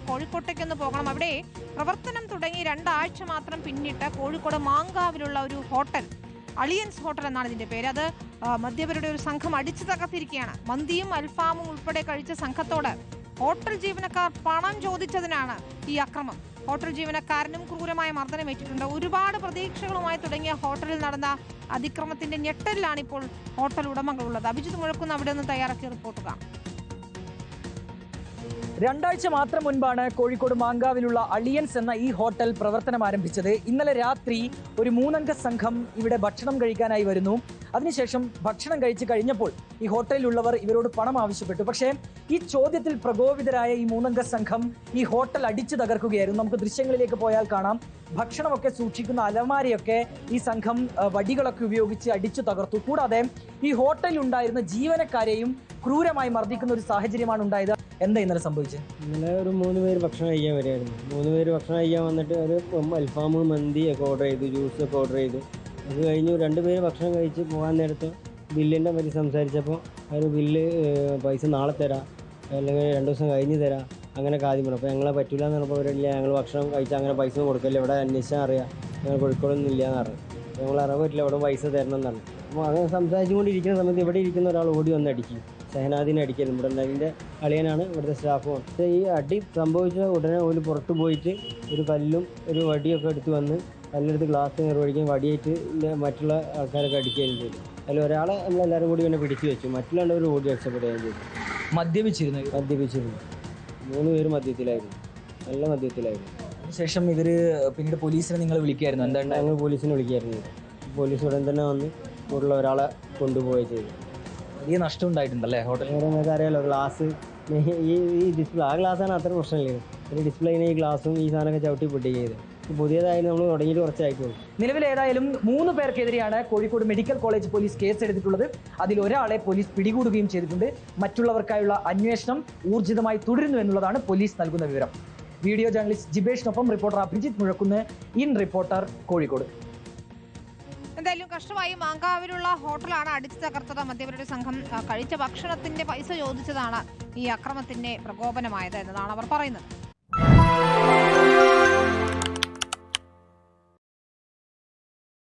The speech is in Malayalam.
കോഴിക്കോട്ടേക്കൊന്ന് പോകണം. അവിടെ പ്രവർത്തനം തുടങ്ങി 2 ആഴ്ച മാത്രം പിന്നിട്ട് കോഴിക്കോട് മാങ്കാവിലുള്ള ഒരു ഹോട്ടൽ, അളിയൻസ് ഹോട്ടൽ എന്നാണ് ഇതിന്റെ പേര്, അത് മദ്യപരുടെ ഒരു സംഘം അടിച്ചു തകർത്തിരിക്കുകയാണ്. മന്തിയും അൽഫാമും ഉൾപ്പെടെ കഴിച്ച സംഘത്തോട് ഹോട്ടൽ ജീവനക്കാർ പണം ചോദിച്ചതിനാണ് ഈ അക്രമം. ഹോട്ടൽ ജീവനക്കാരനും ക്രൂരമായ മർദ്ദനമേറ്റിട്ടുണ്ട്. ഒരുപാട് പ്രതീക്ഷകളുമായി തുടങ്ങിയ ഹോട്ടലിൽ നടന്ന അതിക്രമത്തിന്റെ ഞെട്ടലിലാണ് ഇപ്പോൾ ഹോട്ടൽ ഉടമകളുള്ളത്. അഭിജിത്ത് മുഴക്കുന്ന അവിടെ നിന്ന് തയ്യാറാക്കിയ റിപ്പോർട്ട് കാണാം. 2 ആഴ്ച മാത്രം മുൻപാണ് കോഴിക്കോട് മാങ്കാവിലുള്ള അളിയൻസ് എന്ന ഈ ഹോട്ടൽ പ്രവർത്തനം ആരംഭിച്ചത്. ഇന്നലെ രാത്രി ഒരു 3 അംഗ സംഘം ഇവിടെ ഭക്ഷണം കഴിക്കാനായി വരുന്നു. അതിനുശേഷം ഭക്ഷണം കഴിച്ച് കഴിഞ്ഞപ്പോൾ ഈ ഹോട്ടലിലുള്ളവർ ഇവരോട് പണം ആവശ്യപ്പെട്ടു. പക്ഷേ ഈ ചോദ്യത്തിൽ പ്രകോപിതരായ ഈ 3 അംഗ സംഘം ഈ ഹോട്ടൽ അടിച്ചു തകർക്കുകയായിരുന്നു. നമുക്ക് ദൃശ്യങ്ങളിലേക്ക് പോയാൽ കാണാം. ഭക്ഷണമൊക്കെ സൂക്ഷിക്കുന്ന അലമാരയൊക്കെ ഈ സംഘം വടികളൊക്കെ ഉപയോഗിച്ച് അടിച്ചു തകർത്തു. കൂടാതെ ഈ ഹോട്ടലിൽ ഉണ്ടായിരുന്ന ജീവനക്കാരെയും ക്രൂരമായി മർദ്ദിക്കുന്ന ഒരു സാഹചര്യമാണ് ഉണ്ടായത്. എന്താ ഇന്നലെ സംഭവിച്ചത്? ഇന്നലെ ഒരു 3 പേര് ഭക്ഷണം കഴിക്കാൻ വരുമായിരുന്നു. 3 പേര് ഭക്ഷണം കഴിക്കാൻ വന്നിട്ട് ഒരു അൽഫാമ്, മന്തി ഒക്കെ ഓർഡർ ചെയ്തു, ജ്യൂസൊക്കെ ഓർഡർ ചെയ്തു. അത് കഴിഞ്ഞു 2 പേര് ഭക്ഷണം കഴിച്ച് പോകാൻ നേരത്ത് ബില്ലിൻ്റെ പറ്റി സംസാരിച്ചപ്പോൾ അവർ ബില്ല് പൈസ നാളെ തരാം, അല്ലെങ്കിൽ 2 ദിവസം കഴിഞ്ഞ് തരാം, അങ്ങനെ കാര്യം പറഞ്ഞു. അപ്പോൾ ഞങ്ങളെ പറ്റില്ല എന്ന് പറഞ്ഞപ്പോൾ അവരില്ല, ഞങ്ങൾ ഭക്ഷണം കഴിച്ചാൽ അങ്ങനെ പൈസ കൊടുക്കില്ല, ഇവിടെ അന്വേഷിച്ചാൽ അറിയാം, ഞങ്ങൾ കോഴിക്കോടൊന്നും ഇല്ല എന്ന് പറഞ്ഞു. ഞങ്ങൾ അറിയാൻ പറ്റില്ല, ഇവിടെ പൈസ തരണം എന്നാണ്. അപ്പോൾ അങ്ങനെ സംസാരിച്ചുകൊണ്ടിരിക്കുന്ന സമയത്ത് ഇവിടെ ഇരിക്കുന്ന ഒരാൾ ഓടി വന്ന് അടിക്കും. ഷഹനാദിനെ അടിക്കലും ഇവിടെ അതിൻ്റെ അളിയനാണ്, ഇവിടുത്തെ സ്റ്റാഫുമാണ്. ഈ അടി സംഭവിച്ച ഉടനെ ഒരു പുറത്ത് പോയിട്ട് ഒരു കല്ലും ഒരു വടിയൊക്കെ എടുത്ത് വന്ന് കല്ലെടുത്ത് ഗ്ലാസ് നിർവഹിക്കുകയും വടിയായിട്ട് മറ്റുള്ള ആൾക്കാരൊക്കെ അടിക്കുകയും ചെയ്തു. അതിൽ ഒരാളെ നമ്മളെല്ലാവരും കൂടി പിന്നെ പിടിച്ചു വെച്ചു, മറ്റുള്ളവർ ഓടി രക്ഷപ്പെടുകയും ചെയ്തു. മദ്യപിച്ചിരുന്നു. 3 പേര് മദ്യത്തിലായിരുന്നു, നല്ല മദ്യത്തിലായിരുന്നു. അതിനുശേഷം ഇവർ പിന്നീട് പോലീസിനെ നിങ്ങൾ വിളിക്കായിരുന്നു? എന്താണ്? ഞങ്ങൾ പോലീസിനെ വിളിക്കായിരുന്നു. പോലീസ് ഉടൻ തന്നെ വന്ന് കൂടുതൽ ഒരാളെ കൊണ്ടുപോവുകയും ചെയ്തു. വലിയ നഷ്ടം ഉണ്ടായിട്ടുണ്ടല്ലേ ഹോട്ടലിൽ? നിങ്ങൾക്ക് അറിയാലോ, ഗ്ലാസ് ഈ ഡിസ്പ്ലേ, ആ ഗ്ലാസ്സാണ് അത്ര പ്രശ്നമില്ല. ഒരു ഡിസ്പ്ലേനെ ഈ ഗ്ലാസും ഈ സാധനമൊക്കെ ചവിട്ടി പൊട്ടിയത്. പുതിയതായാലും നമ്മൾ തുടങ്ങിയിട്ട് കുറച്ചായിട്ടുള്ളൂ. നിലവിൽ ഏതായാലും 3 പേർക്കെതിരെയാണ് കോഴിക്കോട് മെഡിക്കൽ കോളേജ് പോലീസ് കേസെടുത്തിട്ടുള്ളത്. അതിൽ ഒരാളെ പോലീസ് പിടികൂടുകയും ചെയ്തിട്ടുണ്ട്. മറ്റുള്ളവർക്കായുള്ള അന്വേഷണം ഊർജിതമായി തുടരുന്നു എന്നുള്ളതാണ് പോലീസ് നൽകുന്ന വിവരം. വീഡിയോ ജേർണലിസ്റ്റ് ജിബേഷിനൊപ്പം reporter Abhijith Muzhakkunnu, in reporter, Kozhikode. എന്തായാലും കഷ്ടമായി. മാങ്കാവിലുള്ള ഹോട്ടലാണ് അടിച്ചു തകർത്തത്. മദ്യപരുടെ സംഘം കഴിച്ച ഭക്ഷണത്തിന്റെ പൈസ ചോദിച്ചതാണ് ഈ അക്രമത്തിന്റെ പ്രകോപനമായത് എന്നതാണ് അവർ പറയുന്നത്.